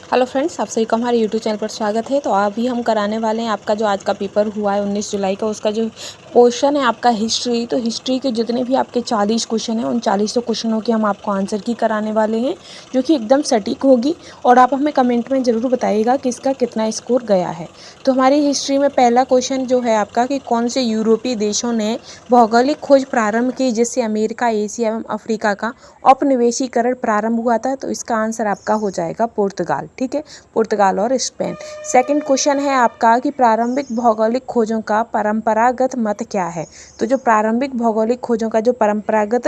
Hello friends, आप सभी का हमारे यूट्यूब चैनल पर स्वागत है। तो अभी हम कराने वाले हैं आपका जो आज का पेपर हुआ है 19 जुलाई का, उसका जो क्वेश्चन है आपका हिस्ट्री। तो हिस्ट्री के जितने भी आपके 40 क्वेश्चन हैं उन 40 क्वेश्चनों के हम आपको आंसर की कराने वाले हैं, जो कि एकदम सटीक होगी। और आप हमें कमेंट में ज़रूर बताइएगा कि इसका कितना स्कोर गया है। तो हमारी हिस्ट्री में पहला क्वेश्चन जो है आपका कि कौन से यूरोपीय देशों ने भौगोलिक खोज प्रारंभ की जिससे अमेरिका, एशिया एवं अफ्रीका का औपनिवेशीकरण प्रारंभ हुआ था। तो इसका आंसर आपका हो जाएगा पुर्तगाल। ठीक है, पुर्तगाल और स्पेन। सेकंड क्वेश्चन है आपका कि प्रारंभिक भौगोलिक खोजों का परंपरागत मत क्या है। तो जो प्रारंभिक भौगोलिक खोजों का जो परंपरागत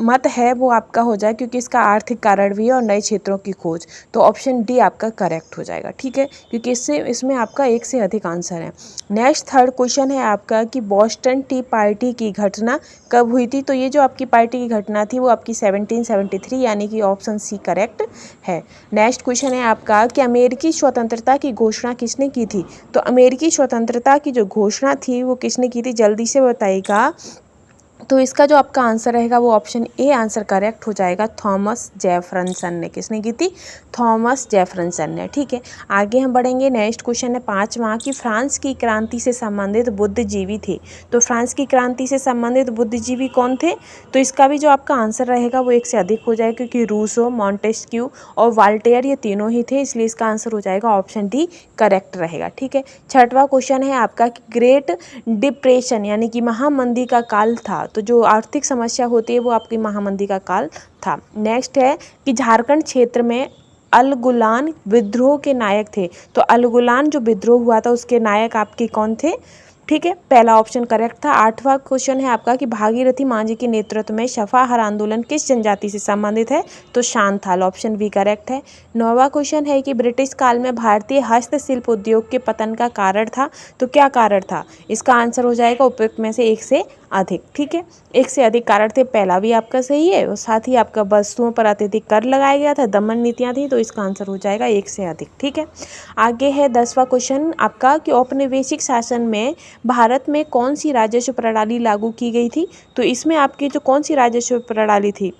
मत है वो आपका हो जाए, क्योंकि इसका आर्थिक कारण भी है और नए क्षेत्रों की खोज। तो ऑप्शन डी आपका करेक्ट हो जाएगा। ठीक है, क्योंकि इसमें आपका एक से अधिक आंसर है। नेक्स्ट थर्ड क्वेश्चन है आपका कि बोस्टन टी पार्टी की घटना कब हुई थी। तो ये जो आपकी पार्टी की घटना थी वो आपकी 1773, यानी कि ऑप्शन सी करेक्ट है। नेक्स्ट क्वेश्चन है आपका कि अमेरिकी स्वतंत्रता की घोषणा किसने की थी। तो अमेरिकी स्वतंत्रता की जो घोषणा थी वो किसने की थी, जल्दी से बताइएगा। तो इसका जो आपका आंसर रहेगा वो ऑप्शन ए आंसर करेक्ट हो जाएगा। थॉमस जेफरसन ने, किसने की थी, थॉमस जेफरसन ने। ठीक है, आगे हम बढ़ेंगे। नेक्स्ट क्वेश्चन है पाँचवां कि फ्रांस की क्रांति से संबंधित बुद्धिजीवी थे। तो फ्रांस की क्रांति से संबंधित बुद्धिजीवी कौन थे। तो इसका भी जो आपका आंसर रहेगा वो एक से अधिक हो जाएगा, क्योंकि रूसो, मॉन्टेस्क्यू और वाल्टेयर ये तीनों ही थे, इसलिए इसका आंसर हो जाएगा ऑप्शन डी करेक्ट रहेगा। ठीक है, छठवां क्वेश्चन है आपका कि ग्रेट डिप्रेशन यानी कि महामंदी का काल था। तो जो आर्थिक समस्या होती है वो आपकी महामंदी का काल था। नेक्स्ट है कि झारखंड क्षेत्र में अल गुलान विद्रोह के नायक थे। तो अल गुलान जो विद्रोह हुआ था उसके नायक आपके कौन थे। ठीक है, पहला ऑप्शन करेक्ट था। आठवां क्वेश्चन है आपका कि भागीरथी मांझी के नेतृत्व में सफाहर आंदोलन किस जनजाति से संबंधित है। तो शांथाल, ऑप्शन बी करेक्ट है। नौवां क्वेश्चन है कि ब्रिटिश काल में भारतीय हस्तशिल्प उद्योग के पतन का कारण था। तो क्या कारण था, इसका आंसर हो जाएगा उपयुक्त में से एक से अधिक। ठीक है, एक से अधिक कारण थे, पहला भी आपका सही है और साथ ही आपका वस्तुओं पर अत्यधिक कर लगाया गया था, दमन नीतियां थी। तो इसका आंसर हो जाएगा एक से अधिक। ठीक है, आगे है 10वां क्वेश्चन आपका कि औपनिवेशिक शासन में भारत में कौन सी राजस्व प्रणाली लागू की गई थी। तो इसमें आपकी जो कौन सी राजस्व प्रणाली थी,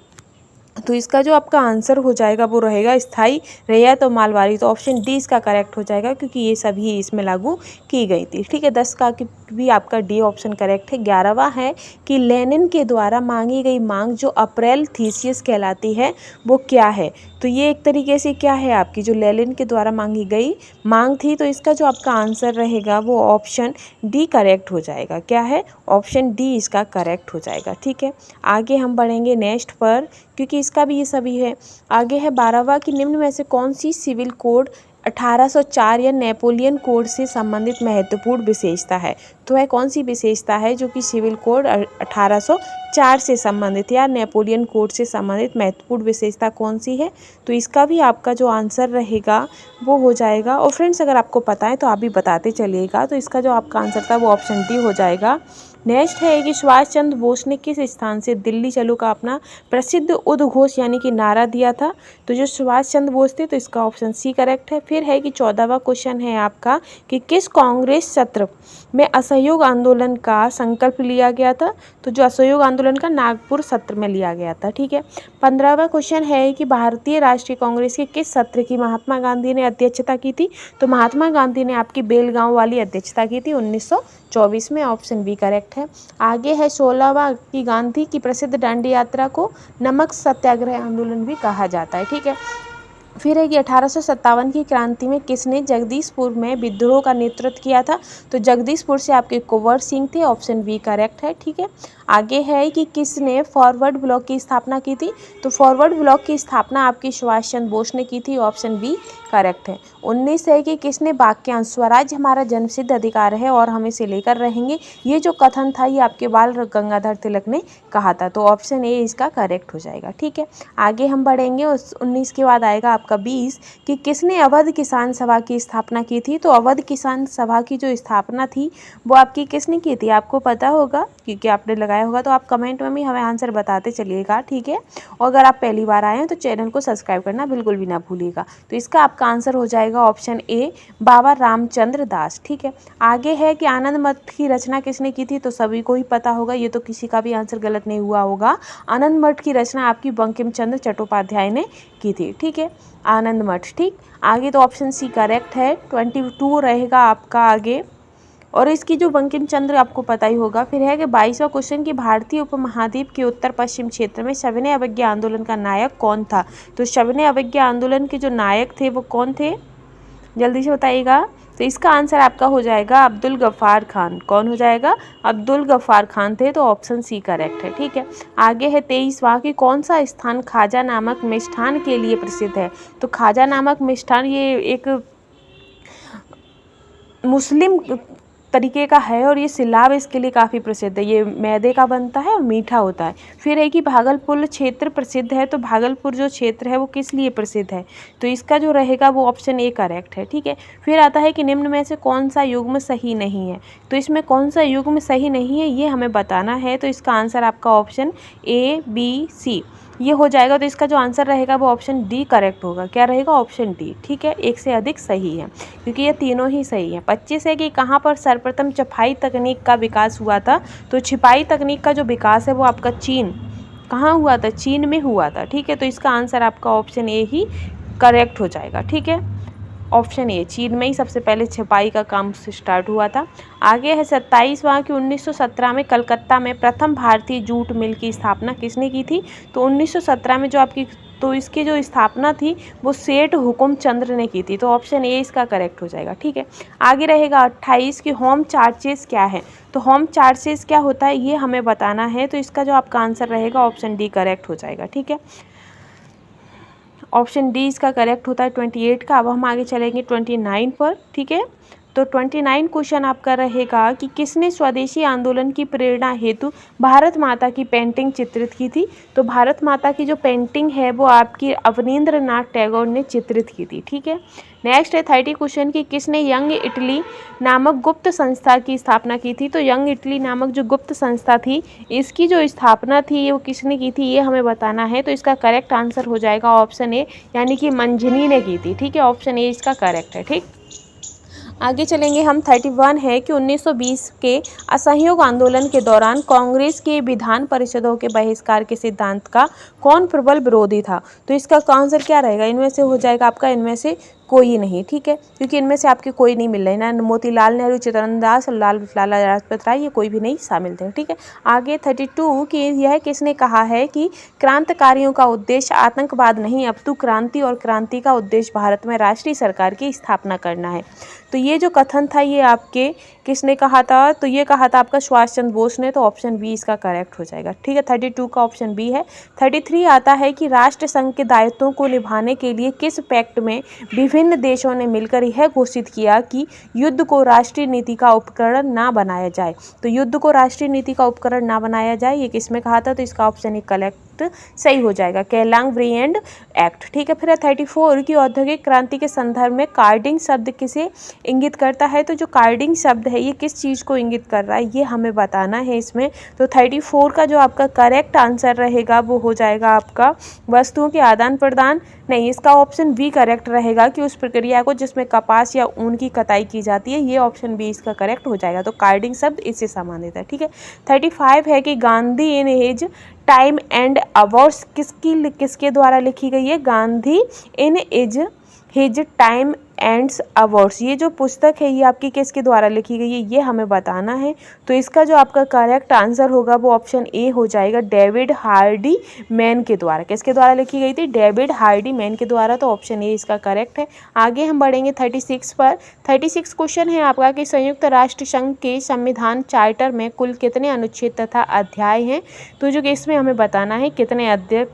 तो इसका जो आपका आंसर हो जाएगा वो रहेगा स्थायी रैयत और मालवारी। तो ऑप्शन डी इसका करेक्ट हो जाएगा, क्योंकि ये सभी इसमें लागू की गई थी। ठीक है, 10 का भी आपका डी ऑप्शन करेक्ट है। 11वां है कि लेनिन के द्वारा मांगी गई मांग जो अप्रैल थीसिस कहलाती है वो क्या है। तो ये एक तरीके से क्या है आपकी जो लेनिन के द्वारा मांगी गई मांग थी। तो इसका जो आपका आंसर रहेगा वो ऑप्शन डी करेक्ट हो जाएगा। क्या है, ऑप्शन डी इसका करेक्ट हो जाएगा। ठीक है, आगे हम बढ़ेंगे नेक्स्ट पर, क्योंकि इसका भी ये सभी है। आगे है 12वां कि निम्न में से कौन सी सिविल कोड 1804 या नेपोलियन कोड से संबंधित महत्वपूर्ण विशेषता है। तो वह कौन सी विशेषता है जो कि सिविल कोड 1804 से संबंधित या नेपोलियन कोड से संबंधित महत्वपूर्ण विशेषता कौन सी है। तो इसका भी आपका जो आंसर रहेगा वो हो जाएगा। और फ्रेंड्स, अगर आपको पता है तो आप भी बताते चलिएगा। तो इसका जो आपका आंसर था वो ऑप्शन डी हो जाएगा। नेक्स्ट है कि सुभाष चंद्र बोस ने किस स्थान से दिल्ली चलो का अपना प्रसिद्ध उद्घोष यानी कि नारा दिया था। तो जो सुभाष चंद्र बोस थे, तो इसका ऑप्शन सी करेक्ट है। फिर है कि 14वां क्वेश्चन है आपका कि किस कांग्रेस सत्र में असहयोग आंदोलन का संकल्प लिया गया था। तो जो असहयोग आंदोलन का नागपुर सत्र में लिया गया था। ठीक है, 15वां क्वेश्चन है कि भारतीय राष्ट्रीय कांग्रेस के किस सत्र की महात्मा गांधी ने अध्यक्षता की थी। तो महात्मा गांधी ने आपकी बेलगांव वाली अध्यक्षता की थी 1924 में, ऑप्शन बी करेक्ट है। आगे है 16वां कि गांधी की प्रसिद्ध दांडी यात्रा को नमक सत्याग्रह आंदोलन भी कहा जाता है। ठीक है, फिर है कि 1857 की क्रांति में किसने जगदीशपुर में विद्रोह का नेतृत्व किया था। तो जगदीशपुर से आपके कुंवर सिंह थे, ऑप्शन बी करेक्ट है। ठीक है, आगे है कि किसने फॉरवर्ड ब्लॉक की स्थापना की थी। तो फॉरवर्ड ब्लॉक की स्थापना आपकी सुभाष चंद्र बोस ने की थी, ऑप्शन बी करेक्ट है। 19 है कि किसने वाक्यांश स्वराज हमारा जन्मसिद्ध अधिकार है और हम इसे लेकर रहेंगे, ये जो कथन था ये आपके बाल गंगाधर तिलक ने कहा था। तो ऑप्शन ए इसका करेक्ट हो जाएगा। ठीक है, आगे हम बढ़ेंगे। उस 19 के बाद आएगा आपका 20 कि किसने अवध किसान सभा की स्थापना की थी। तो अवध किसान सभा की जो स्थापना थी वो आपकी किसने की थी, आपको पता होगा क्योंकि आपने लगाया होगा। तो आप कमेंट में भी हमें आंसर बताते चलिएगा। ठीक है, और अगर आप पहली बार आए हैं तो चैनल को सब्सक्राइब करना बिल्कुल भी ना भूलिएगा। तो इसका आपका आंसर हो जाएगा ऑप्शन ए बाबा रामचंद्र दास। ठीक है, आगे है कि आनंद मठ की रचना किसने की थी। तो सभी को ही पता होगा, ये तो किसी का भी आंसर गलत नहीं हुआ होगा। आनंद मठ की रचना आपकी बंकिम चंद्र चट्टोपाध्याय ने की थी, ठीक है, आनंद मठ। ठीक, आगे तो ऑप्शन सी करेक्ट है। 22 रहेगा आपका आगे। और इसकी जो बंकिम चंद्र आपको पता ही होगा। फिर है कि 22वां क्वेश्चन की भारतीय उपमहाद्वीप के उत्तर पश्चिम क्षेत्र में सविनय अवज्ञा आंदोलन का नायक कौन था। तो सविनय अवज्ञा आंदोलन के जो नायक थे वो कौन थे, जल्दी से बताइएगा। तो इसका आंसर आपका हो जाएगा अब्दुल गफ्फार खान। कौन हो जाएगा, अब्दुल गफ्फार खान थे। तो ऑप्शन सी करेक्ट है, ठीक है। आगे है 23वां कि कौन सा स्थान खाजा नामक मिष्ठान के लिए प्रसिद्ध है। तो खाजा नामक मिष्ठान ये एक मुस्लिम तरीके का है और ये सिलाब इसके लिए काफ़ी प्रसिद्ध है। ये मैदे का बनता है और मीठा होता है। फिर है कि भागलपुर क्षेत्र प्रसिद्ध है। तो भागलपुर जो क्षेत्र है वो किस लिए प्रसिद्ध है। तो इसका जो रहेगा वो ऑप्शन ए करेक्ट है, ठीक है। फिर आता है कि निम्न में से कौन सा युग्म सही नहीं है। तो इसमें कौन सा युग्म सही नहीं है ये हमें बताना है। तो इसका आंसर आपका ऑप्शन ए बी सी ये हो जाएगा। तो इसका जो आंसर रहेगा वो ऑप्शन डी करेक्ट होगा। क्या रहेगा, ऑप्शन डी, ठीक है। एक से अधिक सही है क्योंकि ये तीनों ही सही हैं। 25 है कि कहाँ पर सर्वप्रथम छपाई तकनीक का विकास हुआ था। तो छिपाई तकनीक का जो विकास है वो आपका चीन, कहाँ हुआ था, चीन में हुआ था, ठीक है। तो इसका आंसर आपका ऑप्शन ए ही करेक्ट हो जाएगा, ठीक है। ऑप्शन ए, चीन में ही सबसे पहले छपाई का काम स्टार्ट हुआ था। आगे है 27वां कि 1917 में कलकत्ता में प्रथम भारतीय जूट मिल की स्थापना किसने की थी। तो 1917 में जो आपकी, तो इसकी जो स्थापना थी वो सेठ हुकुम चंद्र ने की थी। तो ऑप्शन ए इसका करेक्ट हो जाएगा, ठीक है। आगे रहेगा 28 कि होम चार्जेस क्या है। तो होम चार्जेस क्या होता है ये हमें बताना है। तो इसका जो आपका आंसर रहेगा ऑप्शन डी करेक्ट हो जाएगा, ठीक है। ऑप्शन डी इसका करेक्ट होता है 28 का। अब हम आगे चलेंगे 29 पर, ठीक है। तो 29 क्वेश्चन आपका रहेगा कि किसने स्वदेशी आंदोलन की प्रेरणा हेतु भारत माता की पेंटिंग चित्रित की थी। तो भारत माता की जो पेंटिंग है वो आपकी अवनींद्रनाथ टैगोर ने चित्रित की थी, ठीक है। नेक्स्ट है 30 क्वेश्चन कि किसने यंग इटली नामक गुप्त संस्था की स्थापना की थी। तो यंग इटली नामक जो गुप्त संस्था थी इसकी जो स्थापना थी वो किसने की थी ये हमें बताना है। तो इसका करेक्ट आंसर हो जाएगा ऑप्शन ए, यानी कि मंजनी ने की थी, ठीक है। ऑप्शन ए इसका करेक्ट है, ठीक। आगे चलेंगे हम 31 है कि 1920 के असहयोग आंदोलन के दौरान कांग्रेस के विधान परिषदों के बहिष्कार के सिद्धांत का कौन प्रबल विरोधी था। तो इसका आंसर क्या रहेगा, इनमें से हो जाएगा आपका इनमें से कोई नहीं, ठीक है, क्योंकि इनमें से आपके कोई नहीं मिल रहे ना, मोतीलाल नेहरू, चित्तरंजन दास और लाला लाजपत राय, ये कोई भी नहीं शामिल थे, ठीक है। आगे 32 कि यह किसने कहा है कि क्रांतिकारियों का उद्देश्य आतंकवाद नहीं अपितु क्रांति और क्रांति का उद्देश्य भारत में राष्ट्रीय सरकार की स्थापना करना है। तो ये जो कथन था ये आपके किसने कहा था। तो ये कहा था आपका सुभाष चंद्र बोस ने। तो ऑप्शन बी इसका करेक्ट हो जाएगा, ठीक है। 32 का ऑप्शन बी है। 33 आता है कि राष्ट्र संघ के दायित्वों को निभाने के लिए किस पैक्ट में विभिन्न देशों ने मिलकर यह घोषित किया कि युद्ध को राष्ट्रीय नीति का उपकरण ना बनाया जाए। तो युद्ध को राष्ट्रीय नीति का उपकरण ना बनाया जाए ये किसमें कहा था। तो इसका ऑप्शन एक करेक्ट सही हो जाएगा, केलांग ब्रिएंड एक्ट, ठीक है। फिर है 34 की औद्योगिक क्रांति के संदर्भ में कार्डिंग शब्द किसे इंगित करता है। तो जो कार्डिंग शब्द है ये किस चीज़ को इंगित कर रहा है ये हमें बताना है इसमें। तो 34 का जो आपका करेक्ट आंसर रहेगा वो हो जाएगा आपका वस्तुओं के आदान प्रदान नहीं, इसका ऑप्शन बी करेक्ट रहेगा कि उस प्रक्रिया को जिसमें कपास या ऊन की कटाई की जाती है, ये ऑप्शन बी इसका करेक्ट हो जाएगा। तो कार्डिंग शब्द इससे संबंधित है, ठीक है। 35 है कि Gandhi in his time and ours किसके द्वारा लिखी गई है। Gandhi in his time ends ours, ये जो पुस्तक है ये आपकी किसके द्वारा लिखी गई है ये हमें बताना है। तो इसका जो आपका करेक्ट आंसर होगा वो ऑप्शन ए हो जाएगा, डेविड हार्डी मैन के द्वारा। किसके द्वारा लिखी गई थी, डेविड हार्डी मैन के द्वारा। तो ऑप्शन ए इसका करेक्ट है। आगे हम बढ़ेंगे 36 पर। 36 क्वेश्चन है आपका कि संयुक्त राष्ट्र संघ के संविधान चार्टर में कुल कितने अनुच्छेद तथा अध्याय हैं। तो जो कि इसमें हमें बताना है कितने अध्याय।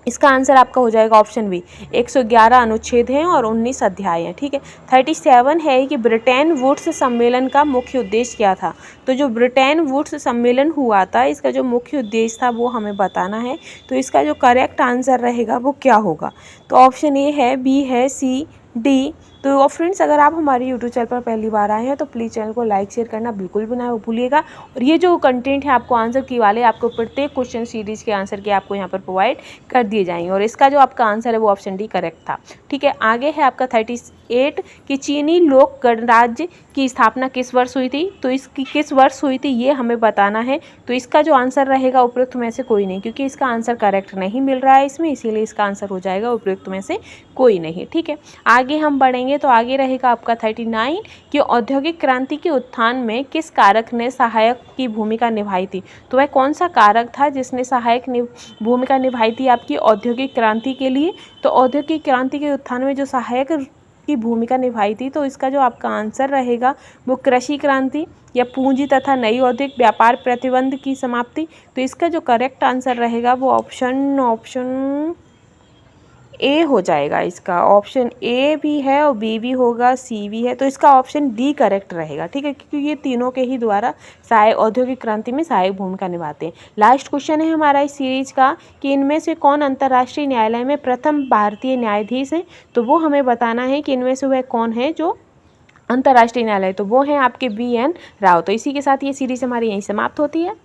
इसका आंसर आपका हो जाएगा ऑप्शन बी, 111 अनुच्छेद हैं और 19 अध्याय हैं, ठीक है। 37 है कि ब्रिटेन वुड्स सम्मेलन का मुख्य उद्देश्य क्या था। तो जो ब्रिटेन वुड्स सम्मेलन हुआ था इसका जो मुख्य उद्देश्य था वो हमें बताना है। तो इसका जो करेक्ट आंसर रहेगा वो क्या होगा। तो ऑप्शन ए है, बी है, सी, डी तो फ्रेंड्स, अगर आप हमारे यूट्यूब चैनल पर पहली बार आए हैं तो प्लीज़ चैनल को लाइक शेयर करना बिल्कुल भी ना भूलिएगा। और ये जो कंटेंट है आपको आंसर की वाले आपको प्रत्येक क्वेश्चन सीरीज के आंसर के आपको यहाँ पर प्रोवाइड कर दिए जाएंगे। और इसका जो आपका आंसर है वो ऑप्शन डी करेक्ट था। ठीक है, आगे है आपका 38 कि चीनी लोक गणराज्य की स्थापना किस वर्ष हुई थी। तो इसकी किस वर्ष हुई थी ये हमें बताना है। तो इसका जो आंसर रहेगा उपयुक्त में से कोई नहीं, क्योंकि इसका आंसर करेक्ट नहीं मिल रहा है इसमें, इसीलिए इसका आंसर हो जाएगा उपयुक्त में से कोई नहीं। ठीक है, आगे हम बढ़ेंगे तो आगे रहेगा आपका 39 कि औद्योगिक क्रांति के उत्थान में किस कारक ने सहायक की भूमिका निभाई थी। तो वह कौन सा कारक था जिसने सहायक भूमिका निभाई थी आपकी औद्योगिक क्रांति के लिए। तो औद्योगिक क्रांति के उत्थान में जो सहायक की भूमिका निभाई थी, तो इसका जो आपका आंसर रहेगा वो कृषि क्रांति या पूंजी तथा नई औद्योगिक व्यापार प्रतिबंध की समाप्ति। तो इसका जो करेक्ट आंसर रहेगा वो ऑप्शन ए हो जाएगा। इसका ऑप्शन ए भी है और बी भी होगा, सी भी है, तो इसका ऑप्शन डी करेक्ट रहेगा। ठीक है, क्योंकि ये तीनों के ही द्वारा सहायक औद्योगिक क्रांति में सहायक भूमिका निभाते हैं। लास्ट क्वेश्चन है हमारा इस सीरीज का कि इनमें से कौन अंतर्राष्ट्रीय न्यायालय में प्रथम भारतीय न्यायाधीश है। तो वो हमें बताना है कि इनमें से वह कौन है जो अंतर्राष्ट्रीय न्यायालय। तो वो हैं आपके BN राव। तो इसी के साथ ये सीरीज हमारी यहीं समाप्त होती है।